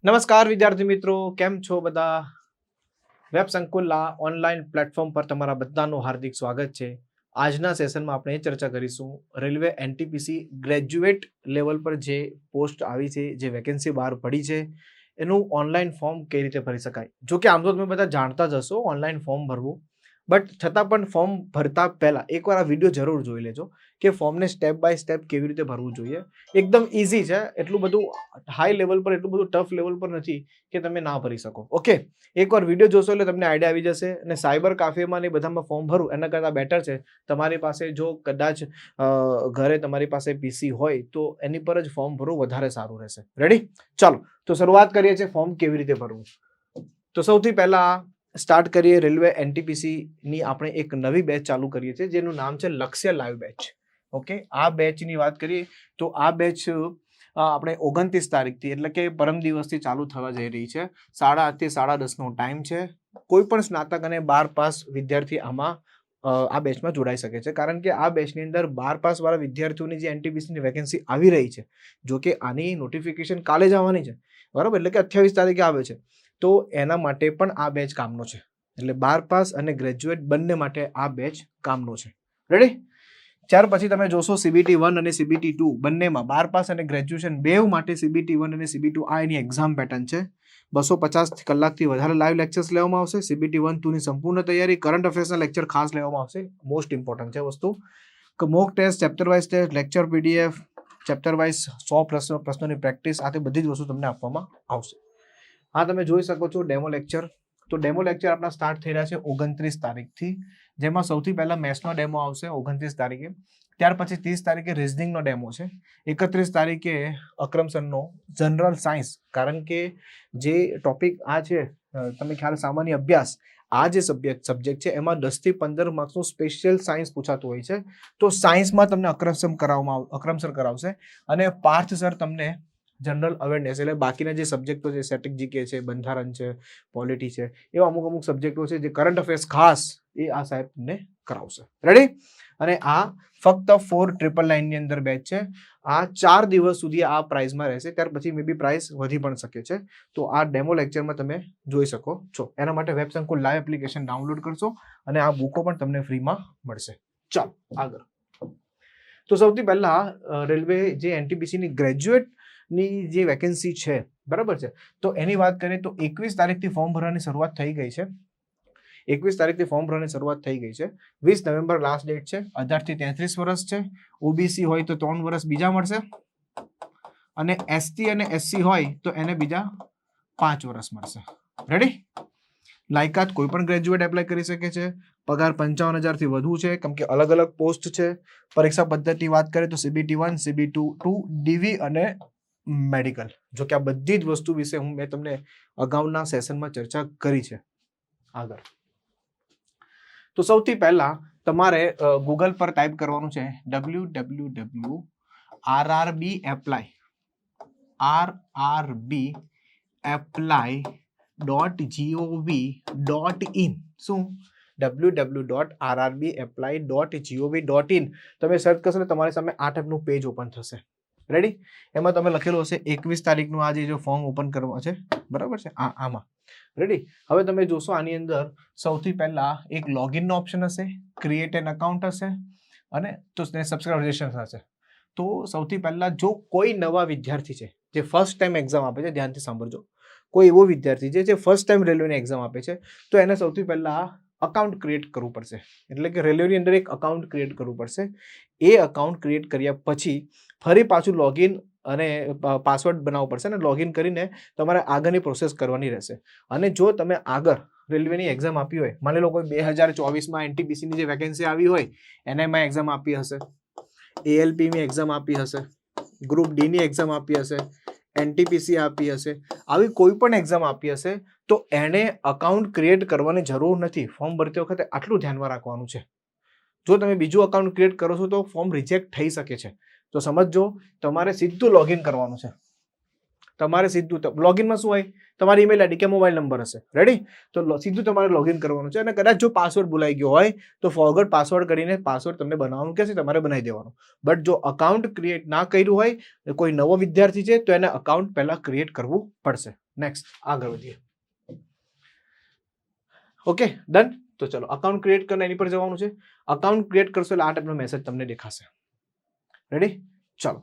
નમસ્કાર વિદ્યાર્થી મિત્રો, કેમ છો બધા? વેબ સંકુલના ઓનલાઈન પ્લેટફોર્મ પર તમારા બધાનું હાર્દિક સ્વાગત છે. આજના સેશનમાં આપણે ચર્ચા કરીશું રેલવે એનટીપીસી ગ્રેજ્યુએટ લેવલ પર જે પોસ્ટ આવી છે, જે વેકેન્સી બહાર પડી છે, એનું ઓનલાઈન ફોર્મ કઈ રીતે ભરી શકાય. જો કે આમ તો તમે બધા જાણતા જ હશો ઓનલાઈન ફોર્મ ભરવું, બટ છતાં પણ ફોર્મ ભરતા પહેલા એકવાર આ વિડીયો જરૂર જોઈ લેજો કે ફોર્મને સ્ટેપ બાય સ્ટેપ કેવી રીતે ભરવું જોઈએ. એકદમ ઇઝી છે, એટલું બધું હાઈ લેવલ પર, એટલું બધું ટફ લેવલ પર નથી કે તમે ના ભરી શકો. ઓકે, એકવાર વિડીયો જોશો એટલે તમને આઈડિયા આવી જશે. અને સાયબર કાફેમાં ને બધામાં ફોર્મ ભરવું એના કરતાં બેટર છે તમારી પાસે જો કદાચ ઘરે તમારી પાસે પીસી હોય તો એની પર જ ફોર્મ ભરવું વધારે સારું રહેશે. રેડી? ચાલો, તો શરૂઆત કરીએ છીએ ફોર્મ કેવી રીતે ભરવું. તો સૌથી પહેલા સ્ટાર્ટ કરીએ રેલવે એનટીપીસી ની આપણે એક નવી બેચ ચાલુ કરીએ છીએ જેનું નામ છે લક્ષ્ય લાઈવ બેચ. ઓકે, આ બેચની વાત કરીએ તો આ બેચ આપણે 29 તારીખથી એટલે કે પરમ દિવસથી ચાલુ થવા જઈ રહી છે. 8:30 થી 10:30નો ટાઈમ છે. કોઈ પણ સ્નાતક અને 12 પાસ વિદ્યાર્થી આમાં આ બેચમાં જોડાઈ શકે છે, કારણ કે આ બેચની અંદર 12 પાસ વાળા વિદ્યાર્થીઓની જે એનટીપીસીની વેકેન્સી આવી રહી છે, જો કે આની નોટિફિકેશન કાલે જ આવવાની છે, બરાબર, એટલે કે 28 તારીખે આવે છે, તો એના માટે પણ આ બેચ કામનો છે. એટલે 12 પાસ અને ગ્રેજ્યુએટ બંને માટે આ બેચ કામનો છે. રેડી? ત્યાર પછી તમે જોશો CBT 1 અને CBT 2 બંનેમાં 12 પાસ અને ગ્રેજ્યુએશન બેવ માટે CBT 1 અને CBT 2 આ એની એક્ઝામ પેટર્ન છે. 250 કલાકથી વધારે લાઈવ લેક્ચર્સ લેવામાં આવશે. CBT 1 2 ની સંપૂર્ણ તૈયારી, કરંટ અફેર્સના લેક્ચર ખાસ લેવામાં આવશે. મોસ્ટ ઇમ્પોર્ટન્ટ છે વસ્તુ. Mock test, chapter wise test, lecture PDF, chapter wise 100 પ્રશ્નોની પ્રેક્ટિસ, આ બધી જ વસ્તુ તમને આપવામાં આવશે. હા, તમે જોઈ શકો છો ડેમો લેક્ચર. તો ડેમો લેક્ચર આપણા સ્ટાર્ટ થઈ રહ્યા છે 29 તારીખથી, જેમાં સૌથી પહેલા મેથ્સનો ડેમો આવશે 29 તારીખે. ત્યાર પછી 30 તારીખે રિઝનિંગનો ડેમો છે. 31 તારીખે અક્રમ સરનો જનરલ સાયન્સ, કારણ કે જે ટોપિક આ છે, તમે ખ્યાલ સામાન્ય અભ્યાસ, આ જે સબ્જેક્ટ છે એમાં 10 થી 15 માર્ક્સનું સ્પેશિયલ સાયન્સ પૂછાતું હોય છે. તો સાયન્સમાં તમને અક્રમ સર કરાવશે અને પાર્થ સર તમને જનરલ અવેરનેસ, એટલે બાકીના જે સબ્જેક્ટો છે, સ્ટેટિક જીકે છે, બંધારણ છે, પોલિટી છે, એવા અમુક સબ્જેક્ટો છે જે કરંટ અફેર્સ ખાસ, એ આ સાહેબ તમને કરાવશે. રેડી? અને આ ફક્ત 4999 ની અંદર બેચ છે. આ 4 દિવસ સુધી આ પ્રાઇસમાં રહેશે, ત્યાર પછી મે બી પ્રાઇસ વધી પણ શકે છે. તો આ ડેમો લેક્ચરમાં તમે જોઈ શકો છો. એના માટે વેબ સંકુલ લાઈવ એપ્લિકેશન ડાઉનલોડ કરશો અને આ બુકો પણ તમને ફ્રીમાં મળશે. ચાલો આગળ. તો સૌથી પહેલા રેલવે જે એનટીપીસી ની ગ્રેજ્યુએટ ની જે વેકેન્સી છે, બરાબર છે, તો એની વાત કરીએ તો 21 તારીખથી ફોર્મ ભરવાની શરૂઆત થઈ ગઈ છે. 21 તારીખથી ફોર્મ ભરવાની શરૂઆત થઈ ગઈ છે. 20 નવેમ્બર લાસ્ટ ડેટ છે. 18 થી 33 વર્ષ છે. ઓબીસી હોય તો 3 વર્ષ બીજા મળશે, અને ST અને SC હોય તો એને બીજા 5 વર્ષ મળશે. રેડી? લાયકાત કોઈ પણ ગ્રેજ્યુએટ એપ્લાય કરી શકે છે. પગાર 55,000 થી વધુ છે, કેમ કે અલગ અલગ પોસ્ટ છે. પરીક્ષા પદ્ધતિ વાત કરીએ તો CBT 1, CBT 2, DV અને મેડિકલ. જો કે આ બધી જ વસ્તુ વિશે મેં તમને અગાઉના સેશનમાં ચર્ચા કરી છે. આગળ તો સૌથી પહેલા તમારે ગૂગલ પર ટાઈપ કરવાનું છે www.rrbapply.gov.in. શું? www.rrbapply.gov.in. તમે સર્ચ કરશો ને તમારી સામે આ ટાઈપનું પેજ ઓપન થશે. રેડી? એમાં તમે લખેલું હશે 21 તારીખનું આ જે ફોર્મ ઓપન કરવા છે, બરાબર છે, આમાં. રેડી? હવે તમે જોશો આની અંદર સૌથી પહેલા એક લોગિનનો ઓપ્શન હશે, ક્રિએટ એન અકાઉન્ટ હશે, અને તો સબસ્ક્રાઇબ રજિસ્ટ્રેશન હશે. તો સૌથી પહેલા જો કોઈ નવા વિદ્યાર્થી છે જે ફર્સ્ટ ટાઈમ એક્ઝામ આપે છે, ધ્યાનથી સાંભળજો, કોઈ એવો વિદ્યાર્થી છે જે ફર્સ્ટ ટાઈમ રેલવેની એક્ઝામ આપે છે, તો એને સૌથી પહેલા અકાઉન્ટ ક્રિએટ કરવું પડશે. એટલે કે રેલવેની અંદર એક અકાઉન્ટ ક્રિએટ કરવું પડશે. એ અકાઉન્ટ ક્રિએટ કર્યા પછી ફરી પાછું લોગિન અને પાસવર્ડ બનાવવો પડશે, અને લોગિન કરીને તમારે આગળની પ્રોસેસ કરવાની રહેશે. અને જો તમે આગળ રેલવેની એક્ઝામ આપી હોય, માની લો કોઈ 2024માં એનટીપીસીની જે વેકેન્સી આવી હોય એમાં એક્ઝામ આપી હશે, ALPની એક્ઝામ આપી હશે, ગ્રુપ Dની એક્ઝામ આપી હશે, એનટીપીસી આપી હશે, આવી કોઈ પણ એક્ઝામ આપી હશે, તો એને અકાઉન્ટ ક્રિએટ કરવાની જરૂર નથી. ફોર્મ ભરતી વખતે આટલું ધ્યાનમાં રાખવાનું છે. જો તમે બીજું અકાઉન્ટ ક્રિએટ કરો છો તો ફોર્મ રિજેક્ટ થઈ શકે છે. તો સમજો, તમારે સીધું લોગિન કરવાનું છે. તમારે સીધું લોગિનમાં શું હોય, તમારી ઈમેલ આઈડી કે મોબાઈલ નંબર હશે. રેડી? તો સીધું તમારે લોગિન કરવાનું છે. અને કદાચ જો પાસવર્ડ ભૂલાઈ ગયો હોય તો ફોરગોટ પાસવર્ડ કરીને પાસવર્ડ તમને બનાવવાનું કહેશે, તમારે બનાવી દેવાનું. બટ જો અકાઉન્ટ ક્રિએટ ના કર્યું હોય, કોઈ નવો વિદ્યાર્થી છે, તો એને અકાઉન્ટ પહેલા ક્રિએટ કરવું પડશે. નેક્સ્ટ આગળ વધીએ. Okay done. તો ચલો અકાઉન્ટ ક્રિએટ કરીને એની પર જવાનું છે. અકાઉન્ટ ક્રિએટ કરશો એટલે આ ટાઈપનો મેસેજ તમને દેખાશે. રેડી? ચલો.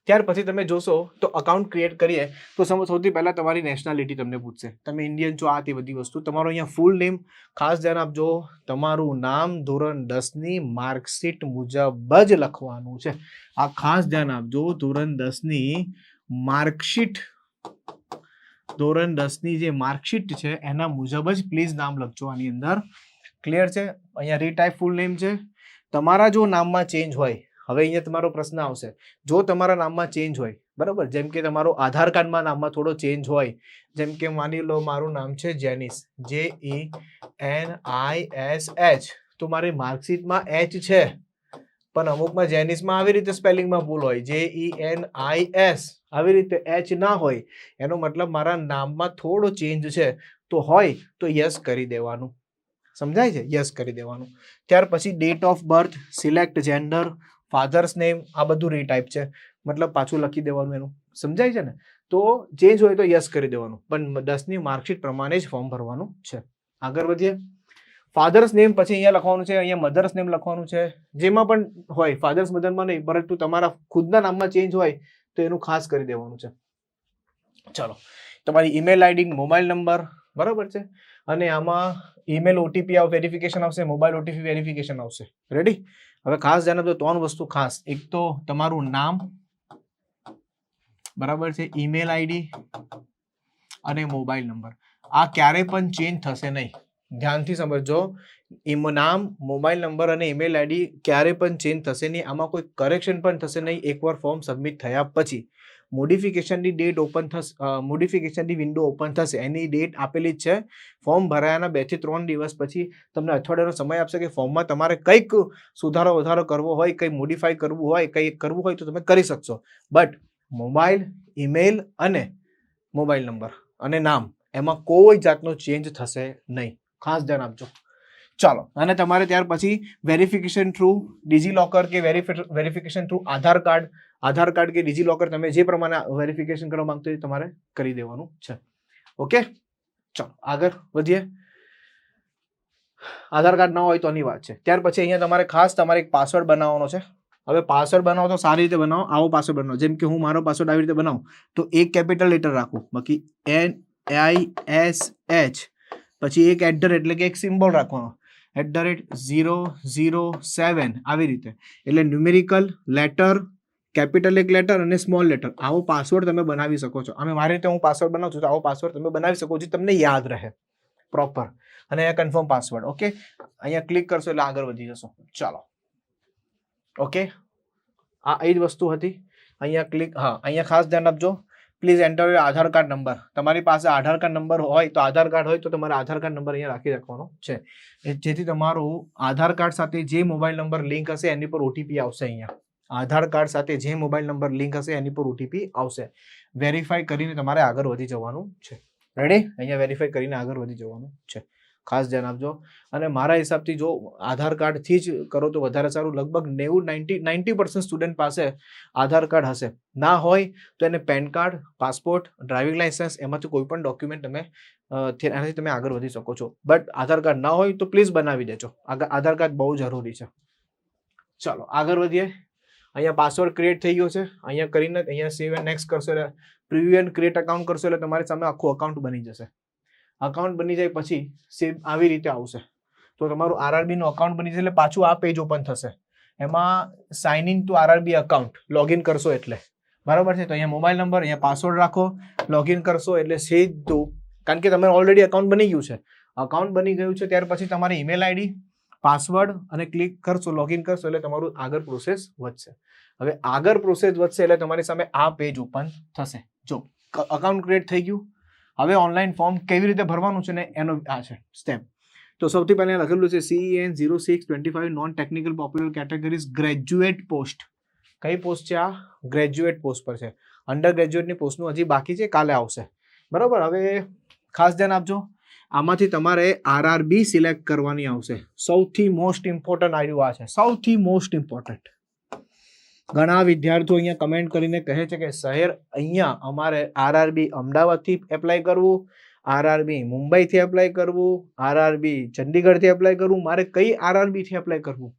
ત્યાર પછી તમે જોશો તો અકાઉન્ટ ક્રિએટ કરીએ તો સૌથી પહેલા તમારી નેશનાલિટી તમને પૂછશે. તમે ઇન્ડિયન છો, આ તે બધી વસ્તુ. તમારો અહીંયા ફૂલ નેમ ખાસ ધ્યાન આપજો. તમારું નામ ધોરણ 10ની માર્કશીટ મુજબ જ લખવાનું છે. આ ખાસ ધ્યાન આપજો. ધોરણ 10ની માર્કશીટ, ધોરણ 10ની જે માર્કશીટ છે એના મુજબ જ પ્લીઝ નામ લખજો આની અંદર. ક્લિયર છે? અહીંયા રીટાઈપ ફૂલ નેમ છે. તમારા જો નામમાં ચેન્જ હોય, હવે અહીંયા તમારો પ્રશ્ન આવશે, જો તમારા નામમાં ચેન્જ હોય, બરાબર, જેમ કે તમારો આધાર કાર્ડમાં નામમાં થોડો ચેન્જ હોય, જેમ કે માની લો મારું નામ છે જેનિસ, JENISH, તો મારી માર્કશીટમાં H છે પણ અમુકમાં જેનિસમાં આવી રીતે સ્પેલિંગમાં ભૂલ હોય, JENIS, આવી રીતે H ના હોય, એનો મતલબ મારા નામમાં થોડો ચેન્જ છે. તો હોય તો યસ કરી દેવાનું. સમજાય છે? યસ કરી દેવાનું. ત્યાર પછી date of birth, select gender, father's name, આ બધું રીટાઈપ છે, મતલબ પાછું લખી દેવાનું એનું. સમજાય છે ને? તો ચેન્જ હોય તો યસ કરી દેવાનું, પણ 10ની માર્કશીટ પ્રમાણે જ ફોર્મ ભરવાનું છે. આગળ વધીએ. ફાધર્સ નેમ પછી અહીંયા લખવાનું છે, અહીંયા મધર્સ નેમ લખવાનું છે. જેમાં પણ હોય, ફાધર્સ મધરમાં નહીં, પરંતુ તમારા ખુદના નામમાં ચેન્જ હોય તો એનું ખાસ કરી દેવાનું છે. ચલો, તમારી ઈમેલ આઈડી, મોબાઈલ નંબર, બરાબર છે, અને આમાં ઈમેલ ઓટીપી વેરિફિકેશન આવશે, મોબાઈલ ઓટીપી વેરિફિકેશન આવશે. રેડી? હવે ખાસ ધ્યાન આપજો, 3 વસ્તુ ખાસ. એક તો તમારું નામ, બરાબર છે, ઈમેલ આઈડી અને મોબાઈલ નંબર. આ ક્યારે પણ ચેન્જ થશે નહીં. ધ્યાનથી સમજો. નામ, મોબાઈલ નંબર અને ઈમેલ આઈડી ક્યારે પણ ચેન્જ થશે નહીં. આમાં કોઈ કરેક્શન પણ થશે નહીં. એકવાર ફોર્મ સબમિટ થયા પછી મોડિફિકેશનની ડેટ ઓપન થશે, મોડિફિકેશનની વિન્ડો ઓપન થશે. એની ડેટ આપેલી જ છે. ફોર્મ ભરાયાના 2 થી 3 દિવસ પછી તમને અઠવાડિયાનો સમય આપશે કે ફોર્મમાં તમારે કંઈક સુધારો વધારો કરવો હોય, કંઈ મોડિફાઈ કરવું હોય, કંઈ કરવું હોય તો તમે કરી શકશો. બટ મોબાઈલ, ઈમેલ અને મોબાઈલ નંબર અને નામ, એમાં કોઈ જાતનો ચેન્જ થશે નહીં. ખાસ ધ્યાન આપજો. ચાલો, અને તમારે ત્યાર પછી વેરિફિકેશન થ્રુ ડિજીલોકર કે વેરિફિકેશન થ્રુ આધાર કાર્ડ કે ડિજીલોકર, તમે જે પ્રમાણે વેરિફિકેશન કરવા માંગતો હોય તમારે કરી દેવાનું છે. ઓકે, ચાલો આગળ વધીએ. આધાર કાર્ડ ના હોય તો આની વાત છે. ત્યાર પછી અહીંયા તમારે ખાસ તમારે એક પાસવર્ડ બનાવવાનો છે. હવે પાસવર્ડ બનાવો તો સારી રીતે બનાવો. આવો પાસવર્ડ બનાવો. જેમ કે હું મારો પાસવર્ડ આવી રીતે બનાવું તો એક કેપિટલ લેટર રાખું, બાકી NISH, પછી એક @ એટલે કે એક સિમ્બોલ રાખવાનો, @007, આવી રીતે. એટલે ન્યુમેરિકલ લેટર, કેપિટલ એક લેટર અને સ્મોલ લેટર. આવો પાસવર્ડ તમે બનાવી શકો છો. અમે મારી રીતે હું પાસવર્ડ બનાવું છું તો આવો પાસવર્ડ તમે બનાવી શકો છો, તમને યાદ રહે પ્રોપર. અને અહીંયા કન્ફર્મ પાસવર્ડ. ઓકે, અહીંયા ક્લિક કરશો એટલે આગળ વધી જશો. ચાલો, ઓકે, આ એ જ વસ્તુ હતી. અહીંયા ક્લિક, હા, અહીંયા ખાસ ધ્યાન આપજો. Please enter your Aadhaar card number. તમારી પાસે આધાર કાર્ડ નંબર હોય તો આધાર કાર્ડ હોય તો તમારે આધાર કાર્ડ નંબર અહીંયા રાખી રાખવાનો છે, જેથી તમારું આધાર કાર્ડ સાથે જે મોબાઈલ નંબર લિંક હશે એની પર ઓટીપી આવશે. અહીંયા આધાર કાર્ડ સાથે જે મોબાઈલ નંબર લિંક હશે એની પર ઓટીપી આવશે. વેરીફાઈ કરીને તમારે આગળ વધી જવાનું છે. રેડી? અહીંયા વેરીફાઈ કરીને આગળ વધી જવાનું છે. ખાસ ધ્યાન આપજો. અને મારા હિસાબથી જો આધાર કાર્ડથી જ કરો તો વધારે સારું. લગભગ 90% સ્ટુડન્ટ પાસે આધાર કાર્ડ હશે. ના હોય તો એને PAN card, passport, driving licence, એમાંથી કોઈ પણ ડોક્યુમેન્ટ તમે એનાથી તમે આગળ વધી શકો છો. બટ આધાર કાર્ડ ના હોય તો પ્લીઝ બનાવી દેજો. આધાર કાર્ડ બહુ જરૂરી છે. ચાલો આગળ વધીએ. અહીંયા પાસવર્ડ ક્રિએટ થઈ ગયો છે. અહીંયા કરીને અહીંયા સેવ એન્ડ નેક્સ્ટ કરશો એટલે પ્રિવ્યુ એન્ડ ક્રિએટ અકાઉન્ટ કરશો એટલે તમારી સામે આખું અકાઉન્ટ બની જશે. અકાઉન્ટ બની જાય પછી સેવ આવી રીતે આવશે. તો તમારું RRB નું અકાઉન્ટ બની જશે એટલે પાછું આ પેજ ઓપન થશે. એમાં sign in to RRB account login કરશો એટલે, બરાબર છે. તો અહીંયા મોબાઈલ નંબર, અહીંયા પાસવર્ડ રાખો, લોગિન કરશો એટલે સીધું, કારણ કે તમારે ઓલરેડી અકાઉન્ટ બની ગયું છે. અકાઉન્ટ બની ગયું છે ત્યાર પછી તમારી ઈમેલ આઈડી, પાસવર્ડ અને ક્લિક કરશો, લોગિન કરશો એટલે તમારું આગળ પ્રોસેસ વધશે. હવે આગળ પ્રોસેસ વધશે એટલે તમારી સામે આ પેજ ઓપન થશે. જો અકાઉન્ટ ક્રિએટ થઈ ગયું. હવે ઓનલાઈન ફોર્મ કેવી રીતે ભરવાનું છે ને એનો આ છે સ્ટેપ. તો સૌથી પહેલા લખેલું છે CEN 0625 non technical popular categories graduate post. કઈ પોસ્ટ છે આ? ગ્રેજ્યુએટ પોસ્ટ પર છે. અંડર ગ્રેજ્યુએટની પોસ્ટનું હજી બાકી છે, કાલે આવશે. બરાબર. હવે ખાસ ધ્યાન આપજો. આમાંથી તમારે RRB સિલેક્ટ કરવાની આવશે. સૌથી મોસ્ટ ઇમ્પોર્ટન્ટ આવ્યું આ છે, સૌથી મોસ્ટ ઇમ્પોર્ટન્ટ. ઘણા વિદ્યાર્થીઓ અહીંયા કમેન્ટ કરીને કહે છે કે શહેર અહીંયા અમારે આરઆરબી અમદાવાદથી એપ્લાય કરવું, આરઆરબી મુંબઈથી એપ્લાય કરવું, આરઆરબી ચંડીગઢથી એપ્લાય કરવું, મારે કઈ આરઆરબીથી એપ્લાય કરવું?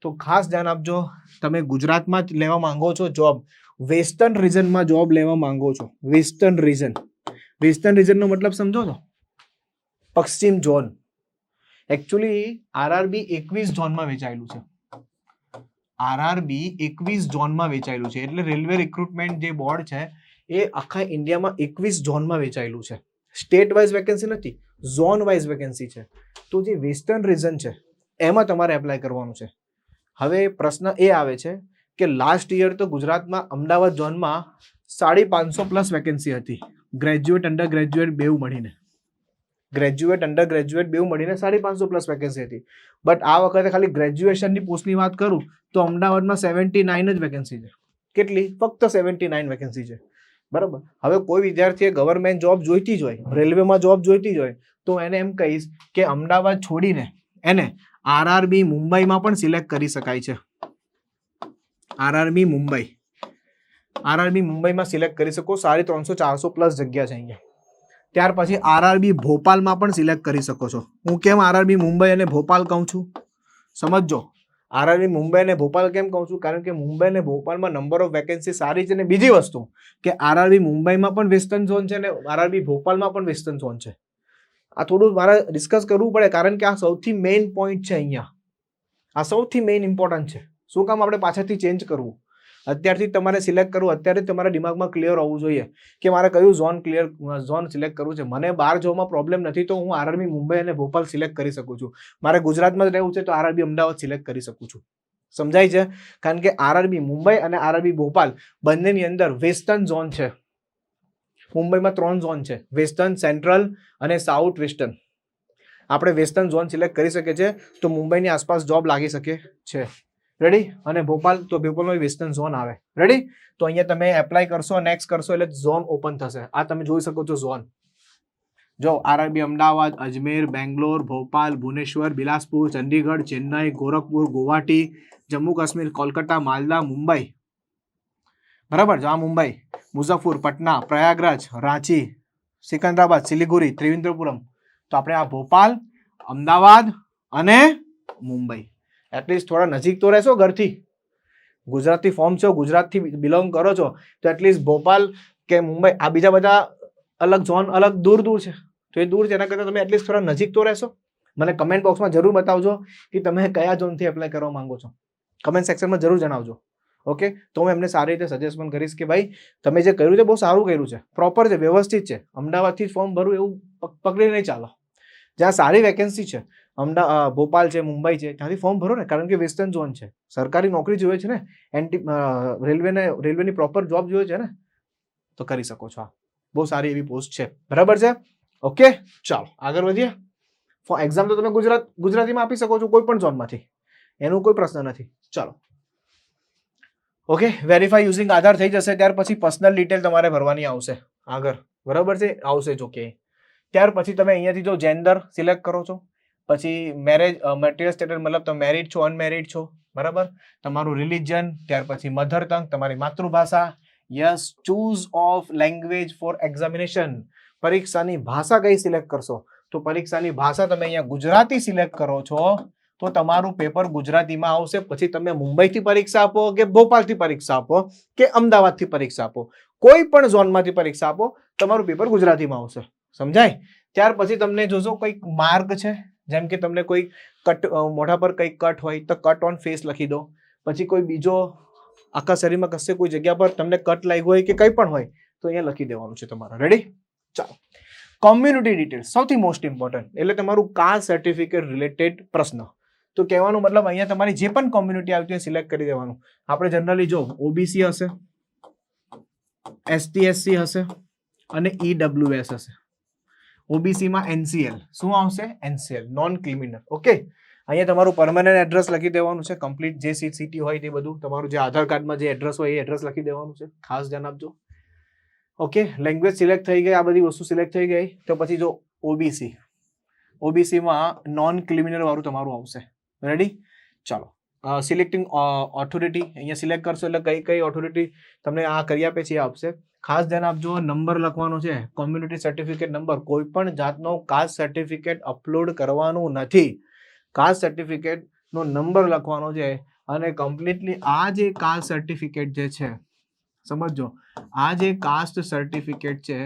તો ખાસ ધ્યાન આપજો, તમે ગુજરાતમાં જ લેવા માંગો છો જોબ, વેસ્ટર્ન રીજનમાં જોબ લેવા માંગો છો, વેસ્ટર્ન રીજન, વેસ્ટર્ન રીજનનો મતલબ સમજો છો, પશ્ચિમ ઝોન. એકચ્યુઅલી આરઆરબી 21 ઝોનમાં વેચાયેલું છે, આરઆરબી 21 ઝોનમાં વેચાયેલું છે, એટલે રેલવે રિક્રુટમેન્ટ જે બોર્ડ છે એ આખા ઇન્ડિયામાં 21 ઝોનમાં વેચાયેલું છે. સ્ટેટ વાઇઝ વેકેન્સી નથી, ઝોન વાઇઝ વેકેન્સી છે. તો જે વેસ્ટર્ન રીજન છે એમાં તમારે એપ્લાય કરવાનું છે. હવે પ્રશ્ન એ આવે છે કે લાસ્ટ યર તો ગુજરાતમાં અમદાવાદ ઝોનમાં 550 પ્લસ વેકેન્સી હતી, ગ્રેજ્યુએટ અંડર ગ્રેજ્યુએટ બેઉ મળીને, ગ્રેજ્યુએટ અંડર ગ્રેજ્યુએટ બેઉ મળીને 550 પ્લસ વેકેન્સી હતી. બટ આ વખતે ખાલી ગ્રેજ્યુએશનની પોસ્ટની વાત કરું તો અમદાવાદમાં 79 જ વેકેન્સી છે. કેટલી? ફક્ત 79 વેકેન્સી છે. બરાબર. હવે કોઈ વિદ્યાર્થીએ ગવર્મેન્ટ જોબ જોઈતી જ હોય, રેલવેમાં જોબ જોઈતી જ હોય, તો એને એમ કહીશ કે અમદાવાદ છોડીને એને આરઆરબી મુંબઈમાં પણ સિલેક્ટ કરી શકાય છે. આરઆરબી મુંબઈ, આરઆરબી મુંબઈમાં સિલેક્ટ કરી શકો, 350-400 પ્લસ જગ્યા છે અહીંયા. ત્યાર પછી આરઆરબી ભોપાલમાં પણ સિલેક્ટ કરી શકો છો. હું કેમ આરઆરબી મુંબઈ અને ભોપાલ કહું છું સમજો. આરઆરબી મુંબઈ અને ભોપાલ કેમ કહું છું? કારણ કે મુંબઈ અને ભોપાલમાં નંબર ઓફ વેકેન્સી સારી છે, અને બીજી વસ્તુ કે આરઆરબી મુંબઈમાં પણ વેસ્ટર્ન ઝોન છે અને આરઆરબી ભોપાલમાં પણ વેસ્ટર્ન ઝોન છે. આ થોડું મારે ડિસ્કસ કરવું પડે કારણ કે આ સૌથી મેઇન પોઈન્ટ છે અહીંયા, આ સૌથી મેઇન ઇમ્પોર્ટન્ટ છે. શું કામ આપણે પાછળથી ચેન્જ કરવું? અત્યારથી તમારે સિલેક્ટ કરવું, અત્યારે તમારા દિમાગમાં ક્લિયર હોવું જોઈએ કે મારે કયું ઝોન સિલેક્ટ કરવું છે. મને 12 ઝોનમાં પ્રોબ્લેમ નથી તો હું આરઆરબી મુંબઈ અને ભોપાલ સિલેક્ટ કરી શકું છું. મારે ગુજરાતમાં જ રહેવું છે તો આરઆરબી અમદાવાદ સિલેક્ટ કરી શકું છું. સમજાય છે? કારણ કે આરઆરબી મુંબઈ અને આરઆરબી ભોપાલ બંનેની અંદર વેસ્ટર્ન ઝોન છે. મુંબઈમાં 3 ઝોન છે, વેસ્ટર્ન, સેન્ટ્રલ અને સાઉથ વેસ્ટર્ન. આપણે વેસ્ટર્ન ઝોન સિલેક્ટ કરી શકીએ છીએ તો મુંબઈની આસપાસ જોબ લાગી શકે છે. રેડી? અને ભોપાલ, તો ભોપાલમાં વેસ્ટર્ન ઝોન આવે. રેડી? તો અહીંયા તમે એપ્લાય કરશો, નેક્સ્ટ કરશો એટલે ઝોન ઓપન થશે. આ તમે જોઈ શકો છો ઝોન. જો આરઆરબી અમદાવાદ, અજમેર, બેંગ્લોર, ભોપાલ, ભુવનેશ્વર, બિલાસપુર, ચંડીગઢ, ચેન્નઈ, ગોરખપુર, ગુવાહાટી, જમ્મુ કાશ્મીર, કોલકાતા, માલદા, મુંબઈ. બરાબર? જા મુંબઈ, મુઝફ્ફર, પટના, પ્રયાગરાજ, રાંચી, સિકંદરાબાદ, સિલિગુરી, ત્રિવેન્દ્રપુરમ. તો આપણે આ ભોપાલ, અમદાવાદ અને મુંબઈ. એટલીસ્ટ થોડા નજીક તો રહેશો ઘરથી. ગુજરાતથી ફોર્મ છો, ગુજરાતથી બિલોંગ કરો છો, તો એટલીસ્ટ ભોપાલ કે મુંબઈ, આ બીજા બધા અલગ ઝોન, અલગ દૂર દૂર છે, તો એ દૂર છે, એના કરતાં તમે એટલીસ્ટ થોડા નજીક તો રહેશો. મને કમેન્ટ બોક્સમાં જરૂર બતાવજો કે તમે કયા ઝોનથી એપ્લાય કરવા માંગો છો. કમેન્ટ સેક્શનમાં જરૂર જણાવજો. ઓકે? તો હું એમને સારી રીતે સજેસ્ટ પણ કરીશ કે ભાઈ તમે જે કર્યું છે બહુ સારું કર્યું છે, પ્રોપર છે, વ્યવસ્થિત છે. અમદાવાદથી ફોર્મ ભરવું એવું પકડી નહીં ચાલો. જ્યાં સારી વેકેન્સી છે, ભોપાલ છે, મુંબઈ છે, ત્યાંથી ફોર્મ ભરો ને, કારણ કે વેસ્ટર્ન ઝોન છે, સરકારી નોકરી જોઈએ છે ને, રેલવેની પ્રોપર જોબ જોઈએ છે ને, તો કરી શકો છો. આ બહુ સારી એવી પોસ્ટ છે. બરાબર છે? ઓકે, ચાલો આગળ વધીએ. એક્ઝામ તો તમે ગુજરાતીમાં આપી શકો છો કોઈ પણ ઝોનમાંથી, એનું કોઈ પ્રશ્ન નથી. ચાલો, ઓકે, વેરીફાઈ યુઝિંગ આધાર થઈ જશે. ત્યાર પછી પર્સનલ ડિટેલ તમારે ભરવાની આવશે આગળ. બરાબર છે? આવશે જો કે ત્યાર પછી તમે અહીંયાથી જો જેન્ડર સિલેક્ટ કરો છો, પછી મેરેજ, મટીરિયલ સ્ટેટસ, મતલબ તમે મેરિડ છો, અનમેરિડ છો. બરાબર? તમારું રિલિજન, ત્યાર પછી મધર ટંગ, તમારી માતૃભાષા. Yes, choose of language for examination. પરીક્ષાની ભાષા કઈ સિલેક્ટ કરશો? તો પરીક્ષાની ભાષા તમે અહીંયા ગુજરાતી સિલેક્ટ કરો છો તો તમારું પેપર ગુજરાતીમાં આવશે. પછી તમે મુંબઈથી પરીક્ષા આપો કે ભોપાલથી પરીક્ષા આપો કે અમદાવાદથી પરીક્ષા આપો, કોઈ પણ ઝોનમાંથી પરીક્ષા આપો, તમારું પેપર ગુજરાતીમાં આવશે. સમજાય? ત્યાર પછી તમને જોશો કંઈક માર્ક છે, જેમ કે તમને કોઈ કટ, મોઢા પર કંઈક કટ હોય તો કટ ઓન ફેસ લખી દો. પછી કોઈ બીજો આખા શરીરમાં કશે કોઈ જગ્યા પર તમને કટ લાગ્યો હોય કે કંઈ પણ હોય તો અહીંયા લખી દેવાનું છે તમારે. રેડી? ચાલો, કોમ્યુનિટી ડિટેલ્સ સૌથી મોસ્ટ ઇમ્પોર્ટન્ટ, એટલે તમારું કાસ્ટ સર્ટિફિકેટ રિલેટેડ પ્રશ્ન. તો કહેવાનો મતલબ અહીંયા તમારી જે પણ કોમ્યુનિટી આવતી હોય સિલેક્ટ કરી દેવાનું. આપણે જનરલી જો ઓબીસી હશે, એસટી એસસી હશે અને ઈડબ્લ્યુએસ હશે. ઓબીસીમાં એનસીએલ શું આવશે? NCL, non criminal. ઓકે, અહીંયા તમારું પરમનન્ટ એડ્રેસ લખી દેવાનું છે, કમ્પ્લીટ જે સિટી હોય તે બધું, તમારું જે આધાર કાર્ડમાં જે એડ્રેસ હોય એ એડ્રેસ લખી દેવાનું છે. ખાસ ધ્યાન આપજો. ઓકે, લેંગ્વેજ સિલેક્ટ થઈ ગઈ, આ બધી વસ્તુ સિલેક્ટ થઈ ગઈ. તો પછી જો ઓબીસી, ઓબીસીમાં નોન ક્રિમિનલ વાળું તમારું આવશે. રેડી? ચાલો, સિલેક્ટિંગ ઓથોરિટી અહીંયા સિલેક્ટ કરશો એટલે કઈ કઈ ઓથોરિટી તમને આ કરી આપે છે એ આપશે. ખાસ ધ્યાન આપજો, નંબર લખવાનો છે, કોમ્યુનિટી સર્ટિફિકેટ નંબર. કોઈ પણ જાતનો કાસ્ટ સર્ટિફિકેટ અપલોડ કરવાનું નથી. કાસ્ટ સર્ટિફિકેટનો નંબર લખવાનો છે અને કમ્પ્લીટલી આ જે કાસ્ટ સર્ટિફિકેટ જે છે સમજો, આ જે કાસ્ટ સર્ટિફિકેટ છે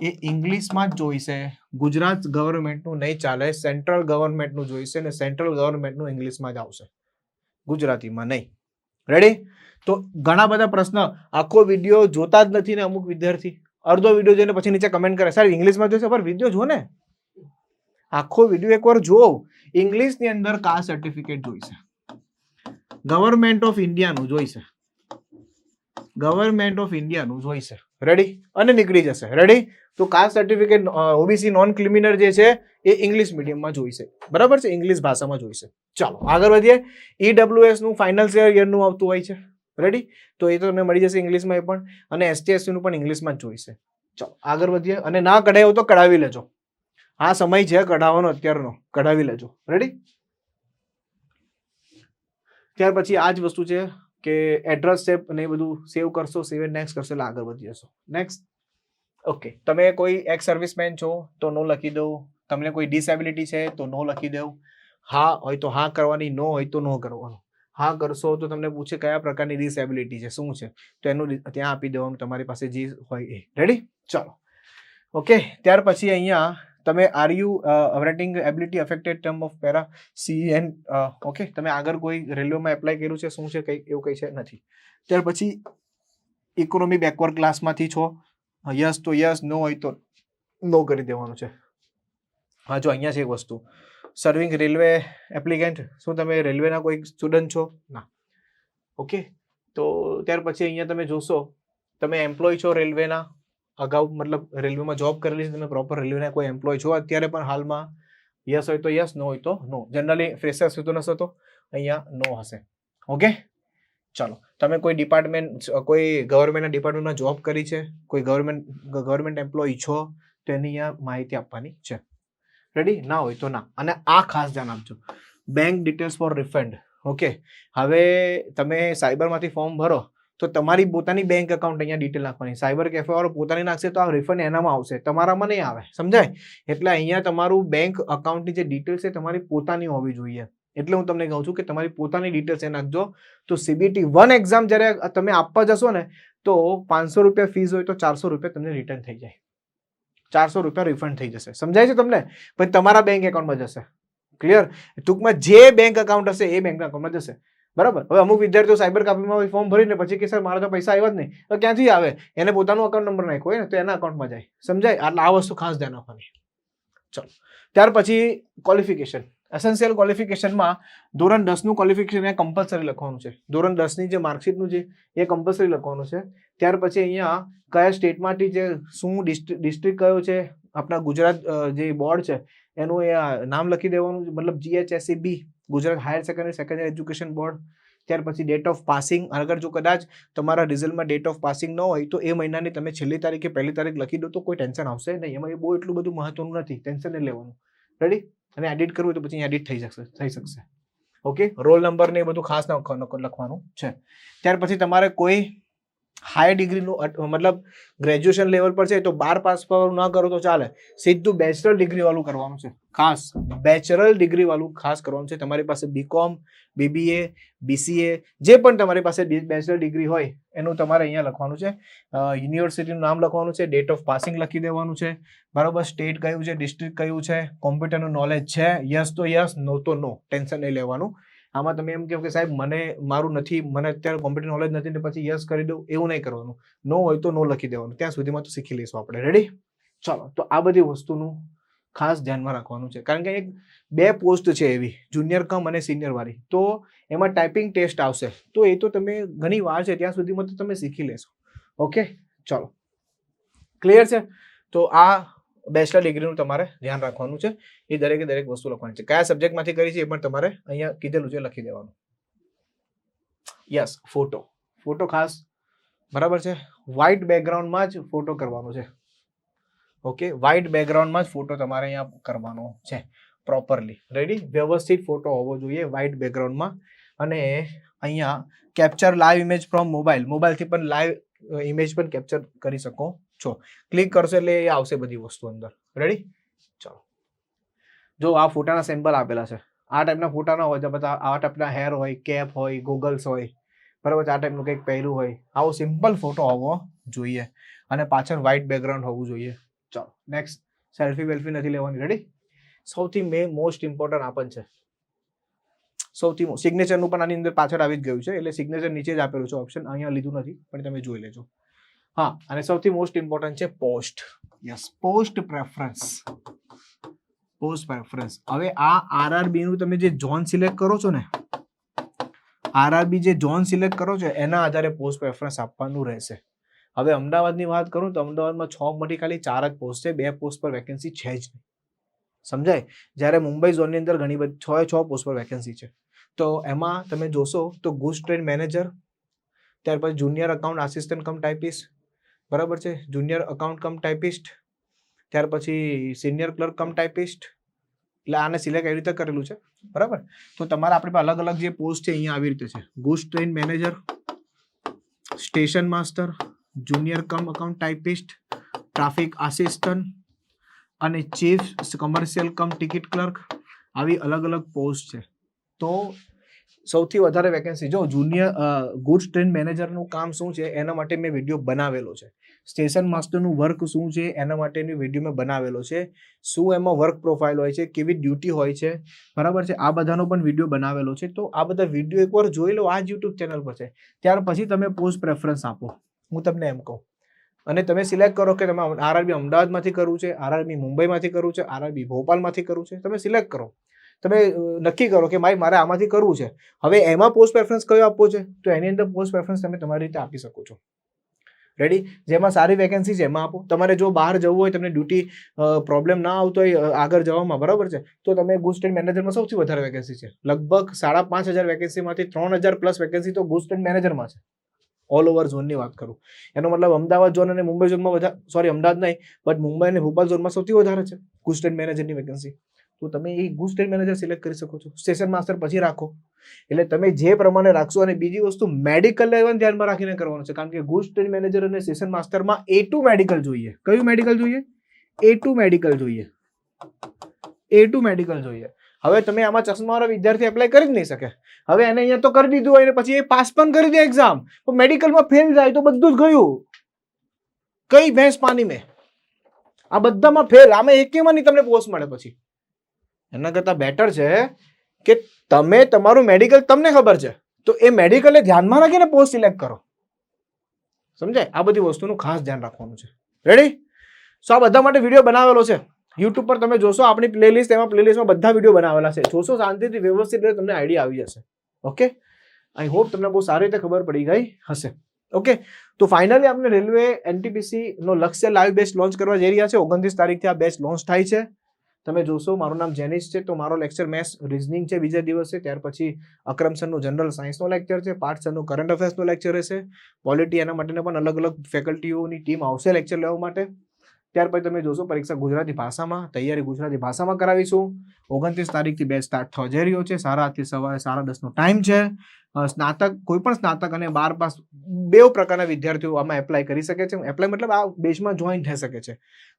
એ ઇંગ્લિશમાં જ જોઈશે. ગુજરાત ગવર્મેન્ટનું નહીં ચાલે, સેન્ટ્રલ ગવર્મેન્ટનું જોઈશે ને સેન્ટ્રલ ગવર્મેન્ટનું ઇંગ્લિશમાં જ આવશે, ગુજરાતીમાં નહીં. રેડી? તો ઘણા બધા પ્રશ્ન, આખો વિડીયો જોતા જ નથી ને અમુક વિદ્યાર્થી અડધો વિડીયો જોઈને પછી નીચે કમેન્ટ કરે સર ઇંગ્લિશમાં જોઈશે. પર વિડીયો જો ને, આખો વિડીયો એકવાર જુઓ. ઇંગ્લિશની અંદર કાસ્ટ સર્ટિફિકેટ જોઈશે, ગવર્મેન્ટ ઓફ ઇન્ડિયાનું જોઈશે, ગવર્મેન્ટ ઓફ ઇન્ડિયાનું જોઈશે. રેડી? અને નીકળી જશે. રેડી? તો caste certificate OBC non criminal જે છે એ ઇંગ્લિશ મીડિયમમાં જોઈશે. બરાબર છે? ઇંગ્લિશ ભાષામાં જોઈશે. ચાલો આગળ વધીએ. ઈડબ્લ્યુએસ નું ફાઇનાન્શિયલ યરનું આવતું હોય છે. રેડી? તો એ તો તમને મળી જશે ઇંગ્લિશમાં એ પણ, અને એસટીએસસી નું પણ ઇંગ્લિશમાં જ જોઈશે. ચાલો આગળ વધીએ. અને ના કઢાયો તો કઢાવી લેજો, આ સમય છે કઢાવવાનો અત્યારનો, કઢાવી લેજો. રેડી? ત્યાર પછી આ જ વસ્તુ છે કે એડ્રેસ છે અને એ બધું સેવ કરશો, સેવ એન્ડ નેક્સ્ટ કરશો એટલે આગળ વધી જશો. નેક્સ્ટ. ઓકે, તમે કોઈ એક્સ સર્વિસમેન છો તો નો લખી દો. તમને કોઈ ડિસેબિલિટી છે તો નો લખી દો. હા હોય તો હા કરવાની, નો હોય તો નો કરવાનું. હા કરશો તો તમને પૂછે કયા પ્રકારની ડિસેબિલિટી છે, શું છે, તો એનું ત્યાં આપી દેવાનું તમારી પાસે જે હોય એ. રેડી? ચાલો ઓકે. ત્યાર પછી અહીંયા તમે are you writing ability affected term of para CN. Okay, તમે આગળ કોઈ રેલવેમાં એપ્લાય કર્યું છે, શું છે, કંઈ એવું કંઈ છે નથી. ત્યાર પછી ઇકોનોમી બેકવર્ડ ક્લાસમાંથી છો, યસ તો યસ, નો હોય તો નો કરી દેવાનું છે. હા જો અહીંયા છે એક વસ્તુ, સર્વિંગ રેલવે એપ્લિકેન્ટ, શું તમે રેલવેના કોઈ સ્ટુડન્ટ છો? ના. ઓકે, તો ત્યાર પછી અહીંયા તમે જોશો તમે એમ્પ્લોય છો રેલવેના, અગાઉ મતલબ રેલવેમાં જોબ કરેલી છે, તમે પ્રોપર રેલવેના કોઈ એમ્પ્લોય છો અત્યારે પણ હાલમાં? યસ હોય તો યસ, નો હોય તો નો. જનરલી ફ્રેશર્સ હોય તો નશો તો અહીંયા નો હશે. ઓકે ચાલો. તમે કોઈ ડિપાર્ટમેન્ટ, કોઈ ગવર્મેન્ટના ડિપાર્ટમેન્ટમાં જોબ કરી છે, કોઈ ગવર્મેન્ટ એમ્પ્લોય છો તો એની અહીંયા માહિતી આપવાની છે. રેડી? ના હોય તો ના. અને આ ખાસ ધ્યાન આપજો, bank details for refund. Okay, હવે તમે સાયબરમાંથી ફોર્મ ભરો તો તમારી પોતાની બેંક એકાઉન્ટ અહીંયા ડિટેલ નાખવાની. સાયબર કેફે વાળો પોતાની નાખશે તો આ રિફંડ એનામાં આવશે, તમારામાં નહીં આવે. સમજાય? એટલે અહીંયા તમારું બેંક અકાઉન્ટની જે ડિટેલ્સ છે તમારી પોતાની હોવી જોઈએ. એટલે હું તમને કહું છું કે તમારી પોતાની ડિટેલ્સ એ નાખજો. તો CBT 1 એક્ઝામ જ્યારે તમે આપવા જશો ને તો 500 રૂપિયા ફીસ હોય તો 400 રૂપિયા તમને રિટર્ન થઈ જાય, 400 રૂપિયા રિફંડ થઈ જશે. સમજાય છે તમને? પછી તમારા બેંક એકાઉન્ટમાં જશે. ક્લિયર? ટૂંકમાં જે બેંક એકાઉન્ટ હશે એ બેંક એકાઉન્ટમાં જશે. બરાબર? હવે અમુક વિદ્યાર્થીઓ સાયબર કાફેમાં ફોર્મ ભરીને પછી કે સર મારા તો પૈસા આવ્યા જ નહીં, તો ક્યાંથી આવે? એને પોતાનું અકાઉન્ટ નંબર નાખ્યો હોય ને તો એના અકાઉન્ટમાં જાય. સમજાય? એટલે આ વસ્તુ ખાસ ધ્યાન આપવાની. ચલો ત્યાર પછી ક્વોલિફિકેશન. એસેન્શિયલ ક્વોલિફિકેશનમાં ધોરણ 10 નું ક્વોલિફિકેશન એ કમ્પલસરી લખવાનું છે. ધોરણ 10 ની જે માર્કશીટનું છે એ કમ્પલસરી લખવાનું છે. ત્યાર પછી અહીંયા કયા સ્ટેટમાંથી જે શું ડિસ્ટ્રિક્ટ કયો છે, આપણા ગુજરાત જે બોર્ડ છે એનું એ નામ લખી દેવાનું, મતલબ GHSEB, Gujarat higher secondary education board. ત્યાર પછી ડેટ ઓફ પાસિંગ. અગર જો કદાચ તમારા રિઝલ્ટમાં ડેટ ઓફ પાસિંગ ન હોય તો એ મહિનાની તમે છેલ્લી તારીખે પહેલી તારીખ લખી દો તો કોઈ ટેન્શન આવશે નહીં. એમાં એ બહુ એટલું બધું મહત્વનું નથી, ટેન્શન નહીં લેવાનું. રેડી? અને એડિટ કરવું તો પછી એડિટ થઈ શકશે. ઓકે, રોલ નંબર ને એ બધું ખાસ લખવાનું છે. ત્યાર પછી તમારે કોઈ હાયર ડિગ્રીનું મતલબ ગ્રેજ્યુએશન લેવલ પર છે તો 12 પાસ ન કરો તો ચાલે, સીધું બેચલર ડિગ્રી વાળું કરવાનું છે. ખાસ બેચલર ડિગ્રી વાળું ખાસ કરવાનું છે. તમારી પાસે BCom, BBA, BCA જે પણ તમારી પાસે બેચલર ડિગ્રી હોય એનું તમારે અહીંયા લખવાનું છે. યુનિવર્સિટીનું નામ લખવાનું છે, ડેટ ઓફ પાસિંગ લખી દેવાનું છે. બરાબર? સ્ટેટ કયું છે, ડિસ્ટ્રિક્ટ કયું છે, કોમ્પ્યુટરનું નોલેજ છે, યસ તો યસ, નો તો નો. ટેન્શન નહીં લેવાનું. આમાં તમે એમ કહો કે સાહેબ મારું નથી, મને અત્યારે કોમ્પ્યુટર નોલેજ નથી ને પછી યસ કરી દઉં, એવું નહીં કરવાનું. નો હોય તો નો લખી દેવાનું. ત્યાં સુધીમાં તો શીખી લઈશું આપણે. રેડી? ચાલો, તો આ બધી વસ્તુનું ખાસ ધ્યાનમાં રાખવાનું છે. કારણ કે 2 પોસ્ટ છે એવી, જુનિયર કમ અને સિનિયર વાળી, તો એમાં ટાઈપિંગ ટેસ્ટ આવશે. તો એ તો તમે ઘણી વાર છે ત્યાં સુધીમાં તો તમે શીખી લેશો. ઓકે ચાલો, ક્લિયર છે? તો આ બેચલર ડિગ્રીનું તમારે ધ્યાન રાખવાનું છે. એ દરેકે દરેક વસ્તુ લખવાની છે. કયા સબ્જેક્ટમાંથી કરી છે એ પણ તમારે અહીંયા કીધેલું છે, લખી દેવાનું. યસ, ફોટો ખાસ. બરાબર છે? વ્હાઇટ બેકગ્રાઉન્ડમાં જ ફોટો કરવાનો છે. ઓકે, વ્હાઇટ બેકગ્રાઉન્ડમાં જ ફોટો તમારે અહીંયા કરવાનો છે પ્રોપરલી. રેડી? વ્યવસ્થિત ફોટો હોવો જોઈએ વ્હાઇટ બેકગ્રાઉન્ડમાં. અને અહીંયા કેપ્ચર લાઈવ ઇમેજ ફ્રોમ મોબાઈલથી પણ લાઈવ ઇમેજ પણ કેપ્ચર કરી શકો છો. ક્લિક કરશો એટલે એ આવશે બધી વસ્તુ અંદર. રેડી? ચાલો, જો આ ફોટાના સેમ્પલ આપેલા છે. આ ટાઈપના ફોટા ના હોય, બધા આ ટાઈપના હેર હોય, કેપ હોય, ગોગલ્સ હોય, બરાબર, આ ટાઈપનું કંઈક પહેર્યું હોય, આવો સિમ્પલ ફોટો આવવો જોઈએ અને પાછળ વ્હાઇટ બેકગ્રાઉન્ડ હોવું જોઈએ. ચાલો નેક્સ્ટ. સેલ્ફી વેલ્ફી નથી લેવાની. રેડી? સૌથી મોસ્ટ ઇમ્પોર્ટન્ટ આપણ છે સૌથી સિગ્નેચરનું પણ આની અંદર પાછળ આવી જ ગયું છે, એટલે સિગ્નેચર નીચે જ આપેલું છે ઓપ્શન, અહીંયા લીધું નથી પણ તમે જોઈ લેજો. હા, અને સૌથી મોસ્ટ ઇમ્પોર્ટન્ટ છે પોસ્ટ. Yes, post preference. હવે આ આરઆરબી નું તમે જે ઝોન સિલેક્ટ કરો છો ને, આરઆરબી જે ઝોન સિલેક્ટ કરો છો એના આધારે પોસ્ટ પ્રેફરન્સ આપવાનું રહેશે. હવે અમદાવાદની વાત કરું તો અમદાવાદમાં 6 માંથી ખાલી 4 જ પોસ્ટ છે, 2 પોસ્ટ પર વેકેન્સી છે જ નહીં. સમજાય? જ્યારે મુંબઈ ઝોનની અંદર ઘણી બધી 6 પોસ્ટ પર વેકેન્સી છે. તો એમાં તમે જોશો તો ગુડ્સ ટ્રેન મેનેજર, ત્યાર પછી જુનિયર અકાઉન્ટ આસિસ્ટન્ટ કમ ટાઈપિસ્ટ, બરાબર છે, જુનિયર અકાઉન્ટ કમ ટાઈપિસ્ટ, ત્યાર પછી સિનિયર ક્લર્ક કમ ટાઈપિસ્ટ. એટલે આને સિલેક્ટ એવી રીતે કરેલું છે, બરાબર. તો તમારા આપણી પાસે અલગ અલગ જે પોસ્ટ છે અહીંયા આવી રીતે છે: goods train manager, station master, junior cum account typist, traffic assistant અને chief commercial cum ticket clerk. આવી અલગ અલગ પોસ્ટ છે. તો સૌથી વધારે વેકેન્સી જો ગુડ્સ ટ્રેન મેનેજરનું કામ શું છે એના માટે મેં વિડીયો બનાવેલો છે. સ્ટેશન માસ્ટરનું વર્ક શું છે એના માટેની વિડીયો મેં બનાવેલો છે. શું એમાં વર્ક પ્રોફાઇલ હોય છે, કેવી ડ્યુટી હોય છે, બરાબર છે, આ બધાનો પણ વિડીયો બનાવેલો છે. તો આ બધા વિડીયો એકવાર જોઈ લો, આ જ યુટ્યુબ ચેનલ પર છે. ત્યાર પછી તમે પોસ્ટ પ્રેફરન્સ આપો, હું તમને એમ કહું. અને તમે સિલેક્ટ કરો કે તમે આરઆરબી અમદાવાદમાંથી કરવું છે, આરઆરબી મુંબઈમાંથી કરવું છે, આરઆરબી ભોપાલમાંથી કરવું છે. તમે સિલેક્ટ કરો, તમે નક્કી કરો કે મારે આમાંથી કરવું છે. હવે એમાં પોસ્ટ પ્રેફરન્સ કયો આપવો છે તો એની અંદર પોસ્ટ પ્રેફરન્સ તમે તમારી રીતે આપી શકો છો. રેડી? જેમાં સારી વેકેન્સી છે એમાં આપો. તમારે જો બહાર જવું હોય, તમને ડ્યુટી પ્રોબ્લેમ ના આવતો હોય આગળ જવામાં, બરાબર છે, તો તમે ગુડ્સ ટ્રેન મેનેજરમાં સૌથી વધારે વેકેન્સી છે. લગભગ 5,500 વેકેન્સીમાંથી 3,000 પ્લસ વેકેન્સી તો ગુડ્સ ટ્રેન મેનેજરમાં છે. ઓલ ઓવર ઝોનની વાત કરું એનો મતલબ અમદાવાદ ઝોન અને મુંબઈ ઝોનમાં અમદાવાદ નહીં, બટ મુંબઈ અને ભોપાલ ઝોનમાં સૌથી વધારે છે ગુડ્સ ટ્રેન મેનેજરની વેકેન્સી. તો તમે એ ગુડ્સ ટ્રેન મેનેજર સિલેક્ટ કરી શકો છો. સ્ટેશન માસ્ટર પછી રાખો, એટલે તમે જે પ્રમાણે રાખશો. અને બીજી વસ્તુ, મેડિકલ લેવલ ધ્યાનમાં રાખીને કરવાનું છે, કારણ કે ગુડ્સ ટ્રેન મેનેજર અને સ્ટેશન માસ્ટરમાં A2 મેડિકલ જોઈએ. કયું મેડિકલ જોઈએ? A2 મેડિકલ જોઈએ. A2 મેડિકલ જોઈએ. હવે તમે આમાં ચશ્માવાળા વિદ્યાર્થી એપ્લાય કરી જ નહીં શકે. હવે એને અહીંયા તો કરી દીધું હોય ને પછી એ પાસ પણ કરી દે એક્ઝામ, તો મેડિકલમાં ફેલ જાય તો બધું જ ગયું. કઈ ભેંસ પાણી મેં, આ બધામાં ફેલ. આમાં એકેમાં નહીં તમને પોસ્ટ મળે પછી. એના કરતાં બેટર છે કે તમે તમારું મેડિકલ તમને ખબર છે તો એ મેડિકલને ધ્યાનમાં રાખીને પોસ્ટ સિલેક્ટ કરો. સમજાય? આ બધી વસ્તુનું ખાસ ધ્યાન રાખવાનું છે. રેડી? સો આ બધા માટે વિડીયો બનાવેલો છે. યુટ્યુબ પર તમે જોશો આપણી પ્લેલિસ્ટ, એમાં પ્લેલિસ્ટમાં બધા વિડીયો બનાવેલા છે. જોશો શાંતિથી વ્યવસ્થિત રીતે તમને આઈડિયા આવી જશે. ઓકે, આઈ હોપ તમને બહુ સારી રીતે ખબર પડી ગઈ હશે. ઓકે, તો ફાઇનલી આપણે રેલવે NTPC નો લક્ષ્ય લાઈવ બેચ લોન્ચ કરવા જઈ રહ્યા છે. 29 તારીખથી આ બેચ લોન્ચ થાય છે. તમે જોશો મારું નામ જેનિશ છે, તો મારો લેક્ચર મેથ્સ રિઝનિંગ છે બીજા દિવસે. ત્યાર પછી અક્રમ સરનું જનરલ સાયન્સનો લેક્ચર છે, પાર્થ સરનું કરંટ અફેર્સનો લેક્ચર રહેશે. પોલિટી એના માટેના પણ અલગ અલગ ફેકલ્ટીઓની ટીમ આવશે લેક્ચર લેવા માટે. ત્યાર પછી તમે જોશો પરીક્ષા ગુજરાતી ભાષામાં, તૈયારી ગુજરાતી ભાષામાં કરાવીશું. 29 તારીખથી બેચ સ્ટાર્ટ થવા જઈ રહ્યો છે. 8:30 સવારે 10:30 નો ટાઈમ છે. સ્નાતક, કોઈ પણ સ્નાતક અને 12 પાસ બે પ્રકારના વિદ્યાર્થીઓ આમાં એપ્લાય કરી શકે છે. એપ્લાય મતલબ આ બેચમાં જોઈન થઈ શકે છે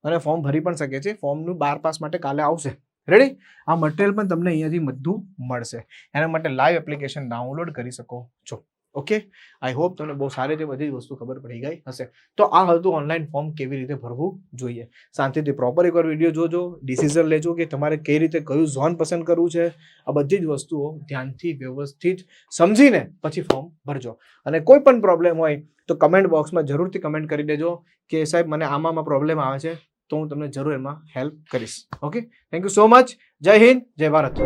અને ફોર્મ ભરી પણ શકે છે. ફોર્મનું 12 પાસ માટે કાલે આવશે. રેડી? આ મટીરિયલ પણ તમને અહીંયાથી બધું મળશે. એના માટે લાઈવ એપ્લિકેશન ડાઉનલોડ કરી શકો છો. ઓકે, આઈ હોપ તમને બહુ સારી રીતે બધી વસ્તુ ખબર પડી ગઈ હશે. તો આ હતું ઓનલાઈન ફોર્મ કેવી રીતે ભરવું જોઈએ. શાંતિથી પ્રોપર એકવાર વિડીયો જોજો, ડિસિઝન લેજો કે તમારે કઈ રીતે કયું ઝોન પસંદ કરવું છે. આ બધી જ વસ્તુઓ ધ્યાનથી વ્યવસ્થિત સમજીને પછી ફોર્મ ભરજો. અને કોઈ પણ પ્રોબ્લેમ હોય તો કમેન્ટ બોક્સમાં જરૂરથી કમેન્ટ કરી દેજો કે સાહેબ મને આમાં પ્રોબ્લેમ આવે છે, તો હું તમને જરૂર એમાં હેલ્પ કરીશ. Okay, thank you so much. જય હિન્દ, જય ભારત.